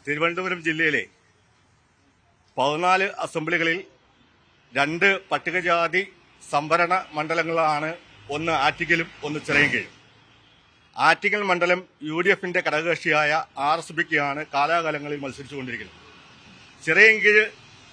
തിരുവനന്തപുരം ജില്ലയിലെ 14 അസംബ്ലികളിൽ 2 പട്ടികജാതി സംവരണ മണ്ഡലങ്ങളാണ്, ഒന്ന് ആറ്റിങ്ങലും ഒന്ന് ചിറയൻകീഴും. ആറ്റിങ്ങൽ മണ്ഡലം UDFന്റെ ഘടകകക്ഷിയായ RSPക്കാണ് കാലാകാലങ്ങളിൽ മത്സരിച്ചുകൊണ്ടിരിക്കുന്നത്. ചിറയൻകീഴ്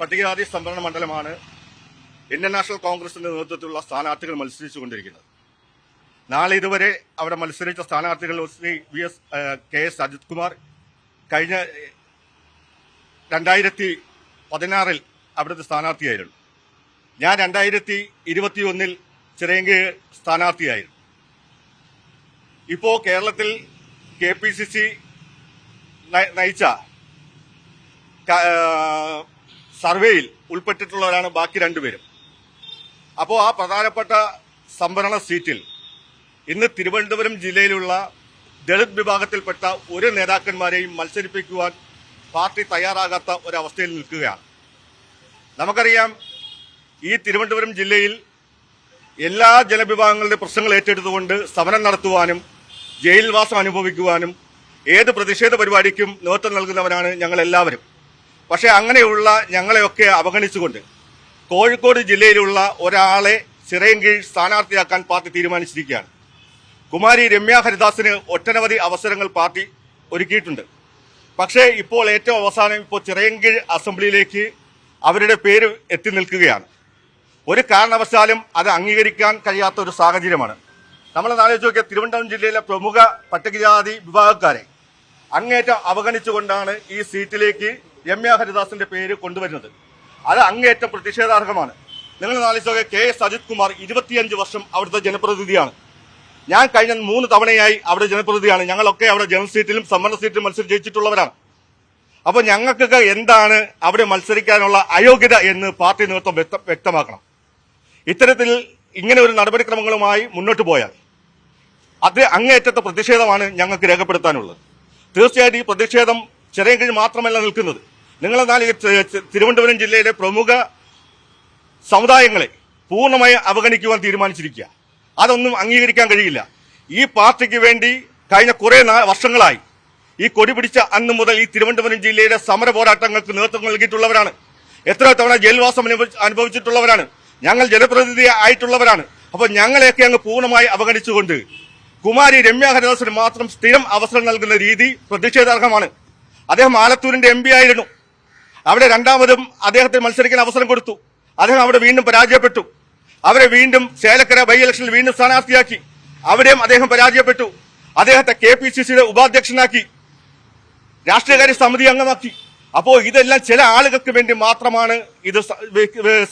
പട്ടികജാതി സംവരണ മണ്ഡലമാണ് ഇന്ത്യൻ നാഷണൽ കോൺഗ്രസിന്റെ നേതൃത്വത്തിലുള്ള സ്ഥാനാർത്ഥികൾ മത്സരിച്ചുകൊണ്ടിരിക്കുന്നത്. നാളെ ഇതുവരെ അവിടെ മത്സരിച്ച സ്ഥാനാർത്ഥികൾ ശ്രീ KS അജിത് കുമാർ കഴിഞ്ഞ 2016 അവിടുത്തെ സ്ഥാനാർത്ഥിയായിരുന്നു. ഞാൻ 2021 ചിറയൻകീഴ് സ്ഥാനാർത്ഥിയായിരുന്നു. ഇപ്പോൾ കേരളത്തിൽ KPCC നയിച്ച സർവേയിൽ ഉൾപ്പെട്ടിട്ടുള്ളവരാണ് ബാക്കി 2 പേരും. അപ്പോൾ ആ പ്രധാനപ്പെട്ട സംവരണ സീറ്റിൽ ഇന്ന് തിരുവനന്തപുരം ജില്ലയിലുള്ള ദളിത് വിഭാഗത്തിൽപ്പെട്ട ഒരു നേതാക്കന്മാരെയും മത്സരിപ്പിക്കുവാൻ പാർട്ടി തയ്യാറാകാത്ത ഒരവസ്ഥയിൽ നിൽക്കുകയാണ്. നമുക്കറിയാം, ഈ തിരുവനന്തപുരം ജില്ലയിൽ എല്ലാ ജനവിഭാഗങ്ങളുടെ പ്രശ്നങ്ങൾ ഏറ്റെടുത്തുകൊണ്ട് സമരം നടത്തുവാനും ജയിൽവാസം അനുഭവിക്കുവാനും ഏത് പ്രതിഷേധ പരിപാടിക്കും നേതൃത്വം നൽകുന്നവരാണ് ഞങ്ങളെല്ലാവരും. പക്ഷേ അങ്ങനെയുള്ള ഞങ്ങളെയൊക്കെ അവഗണിച്ചുകൊണ്ട് കോഴിക്കോട് ജില്ലയിലുള്ള ഒരാളെ ചിറയൻകീഴ് സ്ഥാനാർത്ഥിയാക്കാൻ പാർട്ടി തീരുമാനിച്ചിരിക്കുകയാണ്. കുമാരി രമ്യ ഹരിദാസിന് ഒട്ടനവധി അവസരങ്ങൾ പാർട്ടി ഒരുക്കിയിട്ടുണ്ട്. പക്ഷേ ഇപ്പോൾ ഏറ്റവും അവസാനം ചിറയൻകീഴ് അസംബ്ലിയിലേക്ക് അവരുടെ പേര് എത്തി നിൽക്കുകയാണ്. ഒരു കാരണവശാലും അത് അംഗീകരിക്കാൻ കഴിയാത്ത ഒരു സാഹചര്യമാണ്. നമ്മൾ ആലോചിച്ച് നോക്കിയാൽ തിരുവനന്തപുരം ജില്ലയിലെ പ്രമുഖ പട്ടികജാതി വിഭാഗക്കാരെ അങ്ങേറ്റം അവഗണിച്ചുകൊണ്ടാണ് ഈ സീറ്റിലേക്ക് രമ്യ ഹരിദാസിന്റെ പേര് കൊണ്ടുവരുന്നത്. അത് അങ്ങേറ്റം പ്രതിഷേധാർഹമാണ്. നിങ്ങൾ ആലോചിച്ച് നോക്കിയാൽ KS അജിത് കുമാർ 25 വർഷം അവിടുത്തെ ജനപ്രതിനിധിയാണ്. ഞാൻ കഴിഞ്ഞ 3 തവണയായി അവിടെ ജനപ്രതിനിധിയാണ്. ഞങ്ങളൊക്കെ അവിടെ ജനറൽ സീറ്റിലും സംവരണ സീറ്റിലും മത്സരം ജയിച്ചിട്ടുള്ളവരാണ്. അപ്പോൾ ഞങ്ങൾക്കൊക്കെ എന്താണ് അവിടെ മത്സരിക്കാനുള്ള അയോഗ്യത എന്ന് പാർട്ടി നേതൃത്വം വ്യക്തമാക്കണം. ഇത്തരത്തിൽ ഇങ്ങനെ ഒരു നടപടിക്രമങ്ങളുമായി മുന്നോട്ട് പോയാൽ അത് അങ്ങേയറ്റത്തെ പ്രതിഷേധമാണ് ഞങ്ങൾക്ക് രേഖപ്പെടുത്താനുള്ളത്. തീർച്ചയായിട്ടും ഈ പ്രതിഷേധം ചിറയൻകീഴ് മാത്രമല്ല നിൽക്കുന്നത്. നിങ്ങളെന്നാൽ തിരുവനന്തപുരം ജില്ലയിലെ പ്രമുഖ സമുദായങ്ങളെ പൂർണ്ണമായി അവഗണിക്കുവാൻ തീരുമാനിച്ചിരിക്കുക. അതൊന്നും അംഗീകരിക്കാൻ കഴിയില്ല. ഈ പാർട്ടിക്ക് വേണ്ടി കഴിഞ്ഞ കുറെ വർഷങ്ങളായി ഈ കൊടി പിടിച്ച അന്ന് മുതൽ ഈ തിരുവനന്തപുരം ജില്ലയിലെ സമര പോരാട്ടങ്ങൾക്ക് നേതൃത്വം നൽകിയിട്ടുള്ളവരാണ്. എത്ര തവണ ജയിൽവാസം അനുഭവിച്ചിട്ടുള്ളവരാണ്. ഞങ്ങൾ ജനപ്രതിനിധി ആയിട്ടുള്ളവരാണ്. അപ്പോൾ ഞങ്ങളെയൊക്കെ അങ്ങ് പൂർണ്ണമായി അവഗണിച്ചുകൊണ്ട് കുമാരി രമ്യ ഹരിദാസിന് മാത്രം സ്ഥിരം അവസരം നൽകുന്ന രീതി പ്രതിഷേധാർഹമാണ്. അദ്ദേഹം ആലത്തൂരിന്റെ MP ആയിരുന്നു. അവിടെ രണ്ടാമതും അദ്ദേഹത്തിന് മത്സരിക്കാൻ അവസരം കൊടുത്തു. അദ്ദേഹം അവിടെ വീണ്ടും പരാജയപ്പെട്ടു. അവരെ വീണ്ടും ചേലക്കര ബൈ ഇലക്ഷനിൽ വീണ്ടും സ്ഥാനാർത്ഥിയാക്കി. അവിടെയും അദ്ദേഹം പരാജയപ്പെട്ടു. അദ്ദേഹത്തെ KPCCയുടെ ഉപാധ്യക്ഷനാക്കി, രാഷ്ട്രീയകാര്യ സമിതി അംഗമാക്കി. അപ്പോൾ ഇതെല്ലാം ചില ആളുകൾക്ക് വേണ്ടി മാത്രമാണ് ഇത്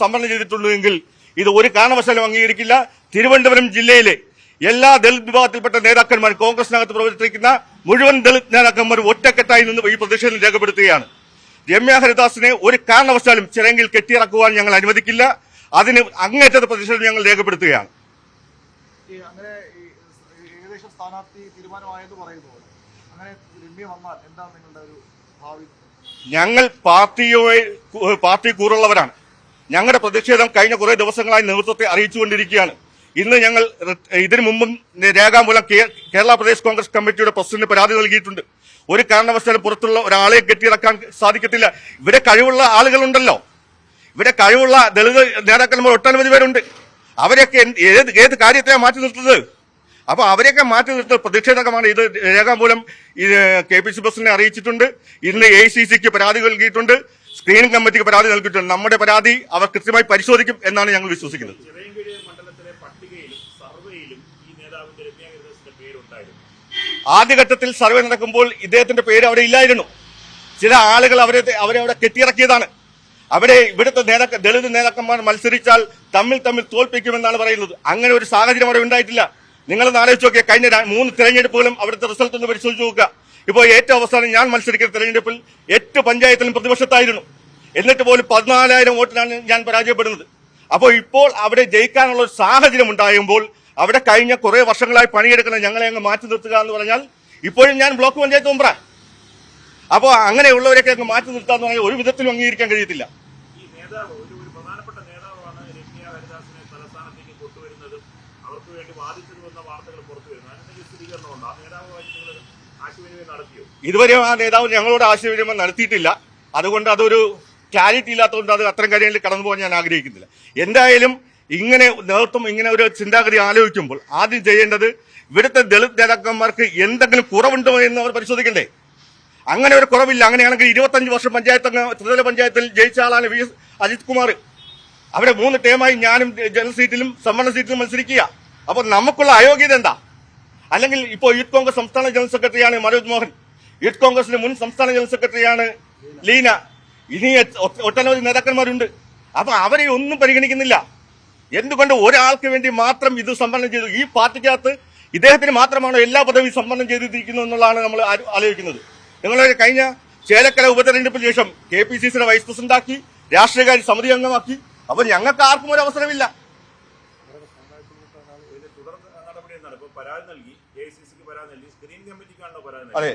സംവരണം ചെയ്തിട്ടുള്ളതെങ്കിൽ ഇത് ഒരു കാരണവശാലും അംഗീകരിക്കില്ല. തിരുവനന്തപുരം ജില്ലയിലെ എല്ലാ ദളിത് വിഭാഗത്തിൽപ്പെട്ട നേതാക്കന്മാരും, കോൺഗ്രസിനകത്ത് പ്രവർത്തിക്കുന്ന മുഴുവൻ ദളിത് നേതാക്കന്മാരും ഒറ്റക്കെട്ടായി നിന്ന് ഈ പ്രതിഷേധം രേഖപ്പെടുത്തുകയാണ്. രമ്യ ഹരിദാസിനെ ഒരു കാരണവശാലും ചിറയൻകീഴിൽ കെട്ടിയിറക്കുവാൻ ഞങ്ങൾ അനുവദിക്കില്ല. അതിന് അങ്ങേറ്റത്തെ പ്രതിഷേധം ഞങ്ങൾ രേഖപ്പെടുത്തുകയാണ്. ഞങ്ങൾ പാർട്ടി കൂറുള്ളവരാണ്. ഞങ്ങളുടെ പ്രതിഷേധം കഴിഞ്ഞ കുറെ ദിവസങ്ങളായി നേതൃത്വത്തെ അറിയിച്ചുകൊണ്ടിരിക്കുകയാണ്. ഇന്ന് ഞങ്ങൾ ഇതിനു മുമ്പും രേഖാമൂലം കേരള പ്രദേശ് കോൺഗ്രസ് കമ്മിറ്റിയുടെ പ്രസിഡന്റ് പരാതി നൽകിയിട്ടുണ്ട്. ഒരു കാരണവശാലും പുറത്തുള്ള ഒരാളെ കെട്ടിയിറക്കാൻ സാധിക്കത്തില്ല. ഇവിടെ കഴിവുള്ള ആളുകളുണ്ടല്ലോ, ഇവിടെ കഴിവുള്ള ദളിത് നേതാക്കന്മാർ ഒട്ടനവധി പേരുണ്ട്. അവരെയൊക്കെ ഏത് കാര്യത്തെയാണ് മാറ്റി നിർത്തുന്നത്? അപ്പൊ അവരെയൊക്കെ മാറ്റി നിർത്തുന്നത് പ്രതിഷേധകമാണ്. ഇത് രേഖാമൂലം KPCC പ്രസിഡന്റിനെ അറിയിച്ചിട്ടുണ്ട്. ഇന്ന് AICCക്ക് പരാതി നൽകിയിട്ടുണ്ട്. സ്ക്രീനിംഗ് കമ്മിറ്റിക്ക് പരാതി നൽകിയിട്ടുണ്ട്. നമ്മുടെ പരാതി അവർ കൃത്യമായി പരിശോധിക്കും എന്നാണ് ഞങ്ങൾ വിശ്വസിക്കുന്നത്. ആദ്യഘട്ടത്തിൽ സർവേ നടക്കുമ്പോൾ ഇദ്ദേഹത്തിന്റെ പേര് അവിടെ ഇല്ലായിരുന്നു. ചില ആളുകൾ അവരെ അവിടെ കെട്ടിയിറക്കിയതാണ്. അവിടെ ഇവിടുത്തെ ദളിത് നേതാക്കന്മാർ മത്സരിച്ചാൽ തമ്മിൽ തോൽപ്പിക്കുമെന്നാണ് പറയുന്നത്. അങ്ങനെ ഒരു സാഹചര്യം അവിടെ ഉണ്ടായിട്ടില്ല. നിങ്ങളൊന്ന് ആലോചിച്ച് നോക്കിയാൽ കഴിഞ്ഞ 3 തെരഞ്ഞെടുപ്പുകളും അവിടുത്തെ റിസൾട്ട് ഒന്ന് പരിശോധിച്ച് നോക്കുക. ഇപ്പോൾ ഏറ്റവും അവസാനം ഞാൻ മത്സരിക്കുന്ന തെരഞ്ഞെടുപ്പിൽ 8 പഞ്ചായത്തിലും പ്രതിപക്ഷത്തായിരുന്നു. എന്നിട്ട് പോലും 14,000 വോട്ടിനാണ് ഞാൻ പരാജയപ്പെടുന്നത്. അപ്പോൾ ഇപ്പോൾ അവിടെ ജയിക്കാനുള്ള ഒരു സാഹചര്യം ഉണ്ടാകുമ്പോൾ അവിടെ കഴിഞ്ഞ കുറെ വർഷങ്ങളായി പണിയെടുക്കുന്ന ഞങ്ങളെ അങ്ങ് മാറ്റി നിർത്തുക എന്ന് പറഞ്ഞാൽ, ഇപ്പോഴും ഞാൻ ബ്ലോക്ക് പഞ്ചായത്ത് മെമ്പറാ. അപ്പോൾ അങ്ങനെയുള്ളവരെയൊക്കെ അങ്ങ് മാറ്റി നിർത്തുക എന്ന് പറഞ്ഞാൽ ഒരു വിധത്തിലും അംഗീകരിക്കാൻ കഴിയത്തില്ല. ഇതുവരെ ആ നേതാവ് ഞങ്ങളോട് ആശയവിനിമയം നടത്തിയിട്ടില്ല. അതുകൊണ്ട് അതൊരു ക്ലാരിറ്റി ഇല്ലാത്തതുകൊണ്ട് അത് അത്തരം കാര്യങ്ങളിൽ കടന്നു പോകാൻ ഞാൻ ആഗ്രഹിക്കുന്നില്ല. എന്തായാലും ഇങ്ങനെ നേതൃത്വം ഇങ്ങനെ ഒരു ചിന്താഗതി ആലോചിക്കുമ്പോൾ ആദ്യം ചെയ്യേണ്ടത് ഇവിടുത്തെ ദളിത് നേതാക്കന്മാർക്ക് എന്തെങ്കിലും കുറവുണ്ടോ എന്ന് അവർ പരിശോധിക്കണ്ടേ. അങ്ങനെ ഒരു കുറവില്ല. അങ്ങനെയാണെങ്കിൽ 25 വർഷം ത്രിതല പഞ്ചായത്തിൽ ജയിച്ച ആളാണ് വി എസ് അജിത് കുമാർ. അവിടെ 3 ടേമായി ഞാനും ജനറൽ സീറ്റിലും സംവരണ സീറ്റിലും മത്സരിക്കുക. അപ്പോൾ നമുക്കുള്ള അയോഗ്യത എന്താ? അല്ലെങ്കിൽ ഇപ്പോൾ യൂത്ത് കോൺഗ്രസ് സംസ്ഥാന ജനറൽ സെക്രട്ടറിയാണ് മനോജ് മോഹൻ, യൂത്ത് കോൺഗ്രസിന്റെ മുൻ സംസ്ഥാന ജനറൽ സെക്രട്ടറിയാണ് ലീന, ഇനി ഒട്ടനവധി നേതാക്കന്മാരുണ്ട്. അപ്പൊ അവരെ ഒന്നും പരിഗണിക്കുന്നില്ല. എന്തുകൊണ്ട് ഒരാൾക്ക് വേണ്ടി മാത്രം ഇത് സംവരണം ചെയ്തു? ഈ പാർട്ടിക്കകത്ത് ഇദ്ദേഹത്തിന് മാത്രമാണോ എല്ലാ പദവിയും സംവരണം ചെയ്തിരിക്കുന്നത് എന്നുള്ളതാണ് നമ്മൾ ആലോചിക്കുന്നത്. നിങ്ങളെ കഴിഞ്ഞ ചേലക്കര ഉപതെരഞ്ഞെടുപ്പിന് ശേഷം KPCCയുടെ വൈസ് പ്രസിഡന്റാക്കി, രാഷ്ട്രീയകാര്യ സമിതി അംഗമാക്കി. അപ്പൊ ഞങ്ങൾക്ക് ആർക്കും ഒരു അവസരമില്ല. അതെ,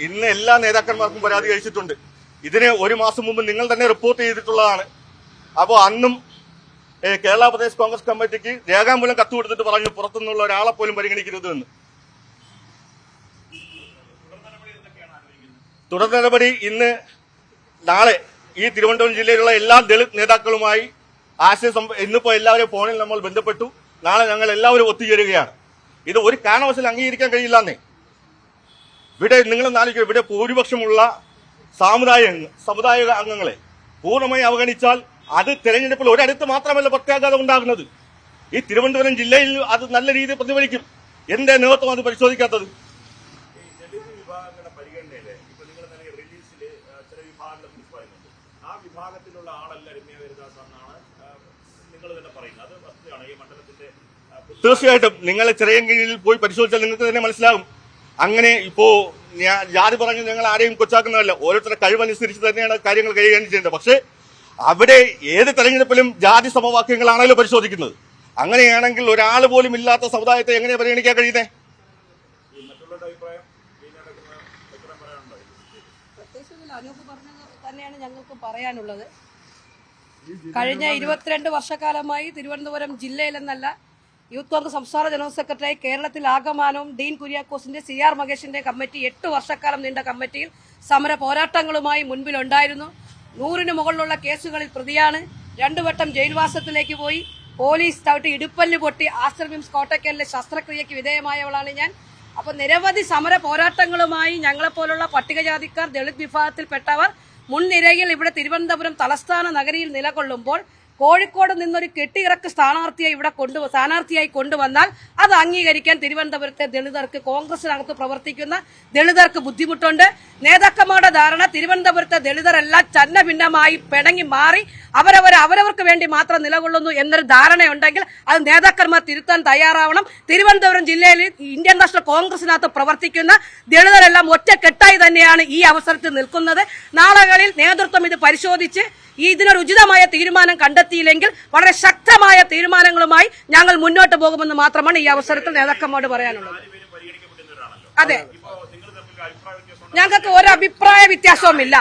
ഇന്ന് എല്ലാ നേതാക്കന്മാർക്കും പരാതി കഴിച്ചിട്ടുണ്ട്. ഇതിന് 1 മാസം മുമ്പ് നിങ്ങൾ തന്നെ റിപ്പോർട്ട് ചെയ്തിട്ടുള്ളതാണ്. അപ്പോൾ അന്നും കേരള പ്രദേശ് കോൺഗ്രസ് കമ്മിറ്റിക്ക് രേഖാമൂലം കത്ത് കൊടുത്തിട്ട് പറഞ്ഞു പുറത്തുനിന്നുള്ള ഒരാളെ പോലും പരിഗണിക്കരുത് എന്ന്. തുടർ നടപടി നാളെ ഈ തിരുവനന്തപുരം ജില്ലയിലുള്ള എല്ലാ ദളിത് നേതാക്കളുമായി ഇന്നിപ്പോ എല്ലാവരും ഫോണിൽ നമ്മൾ ബന്ധപ്പെട്ടു. നാളെ ഞങ്ങൾ എല്ലാവരും ഒത്തുചേരുകയാണ്. ഇത് ഒരു കാരണവശാലും അംഗീകരിക്കാൻ കഴിയില്ലെന്നേ. ഇവിടെ നിങ്ങൾ നാലിക്കും ഇവിടെ ഭൂരിപക്ഷമുള്ള സമുദായ അംഗങ്ങളെ പൂർണ്ണമായി അവഗണിച്ചാൽ അത് തെരഞ്ഞെടുപ്പിൽ ഒരിടത്ത് മാത്രമല്ല പ്രത്യാഘാതം ഉണ്ടാകുന്നത്. ഈ തിരുവനന്തപുരം ജില്ലയിൽ അത് നല്ല രീതിയിൽ പ്രതിഫലിക്കും. എന്റെ നേതൃത്വം അത് പരിശോധിക്കാത്തത്? തീർച്ചയായിട്ടും നിങ്ങൾ ചിറയൻകീഴിൽ പോയി പരിശോധിച്ചാൽ നിങ്ങൾക്ക് തന്നെ മനസ്സിലാകും. അങ്ങനെ ഇപ്പോ ജാതി പറഞ്ഞ് ഞങ്ങൾ ആരെയും കൊച്ചാക്കുന്നതല്ല. ഓരോരുത്തരുടെ കഴിവനുസരിച്ച് തന്നെയാണ് കാര്യങ്ങൾ കൈകാര്യം ചെയ്യേണ്ടത്. പക്ഷേ അവിടെ ഏത് തെരഞ്ഞെടുപ്പിലും ജാതി സമവാക്യങ്ങളാണല്ലോ പരിശോധിക്കുന്നത്. അങ്ങനെയാണെങ്കിൽ ഒരാൾ പോലും ഇല്ലാത്ത സമുദായത്തെ എങ്ങനെ പരിഗണിക്കാൻ കഴിയുന്നേ? തന്നെയാണ് ഞങ്ങൾക്ക് പറയാനുള്ളത്. കഴിഞ്ഞ 22 വർഷക്കാലമായി തിരുവനന്തപുരം ജില്ലയിലെന്നല്ല യൂത്ത് കോൺഗ്രസ് സംസ്ഥാന ജനറൽ സെക്രട്ടറി കേരളത്തിൽ ആകമാനവും ഡീൻ കുര്യാക്കോസിന്റെ CR മകേഷിന്റെ കമ്മിറ്റി 8 വർഷക്കാലം നീണ്ട കമ്മിറ്റിയിൽ സമര പോരാട്ടങ്ങളുമായി മുൻപിലുണ്ടായിരുന്നു. 100ന് മുകളിലുള്ള കേസുകളിൽ പ്രതിയാണ്. 2 വട്ടം ജയിൽവാസത്തിലേക്ക് പോയി. പോലീസ് ചവിട്ടി ഇടുപ്പല്ല് പൊട്ടി ആശ്രമിംസ് കോട്ടക്കലിലെ ശസ്ത്രക്രിയയ്ക്ക് വിധേയമായവളാണ് ഞാൻ. അപ്പൊ നിരവധി സമര പോരാട്ടങ്ങളുമായി ഞങ്ങളെപ്പോലുള്ള പട്ടികജാതിക്കാർ ദളിത് വിഭാഗത്തിൽപ്പെട്ടവർ മുൻനിരയിൽ ഇവിടെ തിരുവനന്തപുരം തലസ്ഥാന നഗരിയിൽ നിലകൊള്ളുമ്പോൾ കോഴിക്കോട് നിന്നൊരു കെട്ടിയിറക്ക് സ്ഥാനാർത്ഥിയായി കൊണ്ടുവന്നാൽ അത് അംഗീകരിക്കാൻ തിരുവനന്തപുരത്തെ ദളിതർക്ക്, കോൺഗ്രസിനകത്ത് പ്രവർത്തിക്കുന്ന ദളിതർക്ക് ബുദ്ധിമുട്ടുണ്ട്. നേതാക്കന്മാരുടെ ധാരണ തിരുവനന്തപുരത്തെ ദളിതരെല്ലാം ചന്ന ഭിന്നമായി പിണങ്ങി മാറി അവരവർക്ക് വേണ്ടി മാത്രം നിലകൊള്ളുന്നു എന്നൊരു ധാരണയുണ്ടെങ്കിൽ അത് നേതാക്കന്മാർ തിരുത്താൻ തയ്യാറാവണം. തിരുവനന്തപുരം ജില്ലയിൽ ഇന്ത്യൻ നാഷണൽ കോൺഗ്രസിനകത്ത് പ്രവർത്തിക്കുന്ന ദളിതരെല്ലാം ഒറ്റക്കെട്ടായി തന്നെയാണ് ഈ അവസരത്തിൽ നിൽക്കുന്നത്. നാളുകളിൽ നേതൃത്വം ഇത് പരിശോധിച്ച് ഇതിനൊരു ഉചിതമായ തീരുമാനം കണ്ടെത്തിയില്ലെങ്കിൽ വളരെ ശക്തമായ തീരുമാനങ്ങളുമായി ഞങ്ങൾ മുന്നോട്ട് പോകുമെന്ന് മാത്രമാണ് ഈ അവസരത്തിൽ നേതാക്കന്മാരോട് പറയാനുള്ളത്. അതെ, ഞങ്ങൾക്ക് ഒരു അഭിപ്രായ വ്യത്യാസവുമില്ല.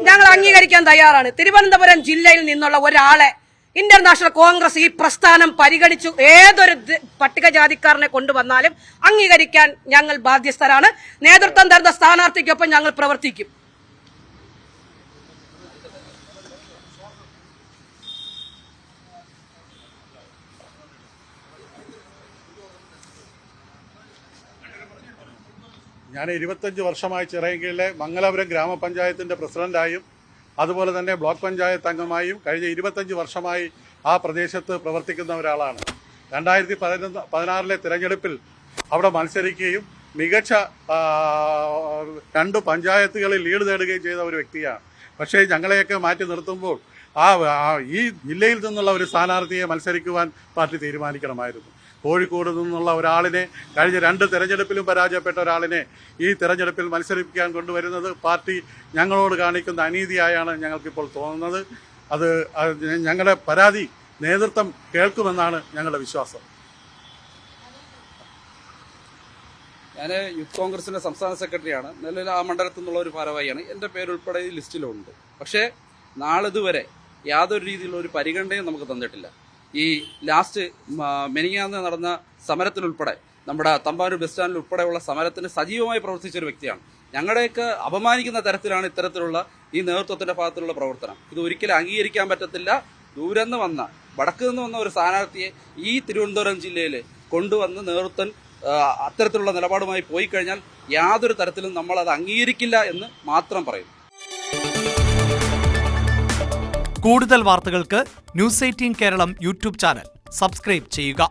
ഞങ്ങൾ അംഗീകരിക്കാൻ തയ്യാറാണ്. തിരുവനന്തപുരം ജില്ലയിൽ നിന്നുള്ള ഒരാളെ ഇന്റർനാഷണൽ കോൺഗ്രസ് ഈ പ്രസ്ഥാനം പരിഗണിച്ചു ഏതൊരു പട്ടികജാതിക്കാരനെ കൊണ്ടുവന്നാലും അംഗീകരിക്കാൻ ഞങ്ങൾ ബാധ്യസ്ഥരാണ്. നേതൃത്വം തരുന്ന സ്ഥാനാർത്ഥിക്കൊപ്പം ഞങ്ങൾ പ്രവർത്തിക്കും. ഞാൻ 25 വർഷമായി ചിറയൻകീഴിലെ മംഗലാപുരം ഗ്രാമപഞ്ചായത്തിന്റെ പ്രസിഡന്റായും അതുപോലെ തന്നെ ബ്ലോക്ക് പഞ്ചായത്ത് അംഗമായും കഴിഞ്ഞ 25 വർഷമായി ആ പ്രദേശത്ത് പ്രവർത്തിക്കുന്ന ഒരാളാണ്. 2016 തിരഞ്ഞെടുപ്പിൽ അവിടെ മത്സരിക്കുകയും മികച്ച 2 പഞ്ചായത്തുകളിൽ ലീഡ് നേടുകയും ചെയ്ത ഒരു വ്യക്തിയാണ്. പക്ഷേ ഞങ്ങളെയൊക്കെ മാറ്റി നിർത്തുമ്പോൾ ഈ ജില്ലയിൽ നിന്നുള്ള ഒരു സ്ഥാനാർത്ഥിയെ മത്സരിക്കുവാൻ പാർട്ടി തീരുമാനിക്കണമായിരുന്നു. കോഴിക്കോട് നിന്നുള്ള ഒരാളിനെ കഴിഞ്ഞ 2 തെരഞ്ഞെടുപ്പിലും പരാജയപ്പെട്ട ഒരാളിനെ ഈ തെരഞ്ഞെടുപ്പിൽ മത്സരിപ്പിക്കാൻ കൊണ്ടുവരുന്നത് പാർട്ടി ഞങ്ങളോട് കാണിക്കുന്ന അനീതിയായാണ് ഞങ്ങൾക്കിപ്പോൾ തോന്നുന്നത്. അത് ഞങ്ങളുടെ പരാതി നേതൃത്വം കേൾക്കുമെന്നാണ് ഞങ്ങളുടെ വിശ്വാസം. ഞാൻ യൂത്ത് കോൺഗ്രസിന്റെ സംസ്ഥാന സെക്രട്ടറിയാണ്. നിലവിൽ ആ മണ്ഡലത്തിൽ നിന്നുള്ള ഒരു ഭാരവാഹിയാണ്. എൻ്റെ പേരുൾപ്പെടെ ഈ ലിസ്റ്റിലുണ്ട്. പക്ഷേ നാളിതുവരെ യാതൊരു രീതിയിലുള്ള ഒരു പരിഗണനയും നമുക്ക് തന്നിട്ടില്ല. ഈ ലാസ്റ്റ് മെനിങ്ങാന്ന് നടന്ന സമരത്തിലുൾപ്പെടെ നമ്മുടെ തമ്പാനൂർ ബസ് സ്റ്റാൻഡിൽ ഉൾപ്പെടെയുള്ള സമരത്തിന് സജീവമായി പ്രവർത്തിച്ച ഒരു വ്യക്തിയാണ്. ഞങ്ങളുടെയൊക്കെ അപമാനിക്കുന്ന തരത്തിലാണ് ഇത്തരത്തിലുള്ള ഈ നേതൃത്വത്തിന്റെ ഭാഗത്തുള്ള പ്രവർത്തനം. ഇത് ഒരിക്കലും അംഗീകരിക്കാൻ പറ്റത്തില്ല. ദൂരെന്ന് വന്ന വടക്ക് നിന്ന് വന്ന ഒരു സ്ഥാനാർത്ഥിയെ ഈ തിരുവനന്തപുരം ജില്ലയിൽ കൊണ്ടുവന്ന് നേതൃത്വം അത്തരത്തിലുള്ള നിലപാടുമായി പോയി കഴിഞ്ഞാൽ യാതൊരു തരത്തിലും നമ്മൾ അത് അംഗീകരിക്കില്ല എന്ന് മാത്രം പറയും. കൂടുതൽ വാർത്തകൾക്ക് news 18 Keralam YouTube channel subscribe ചെയ്യുക.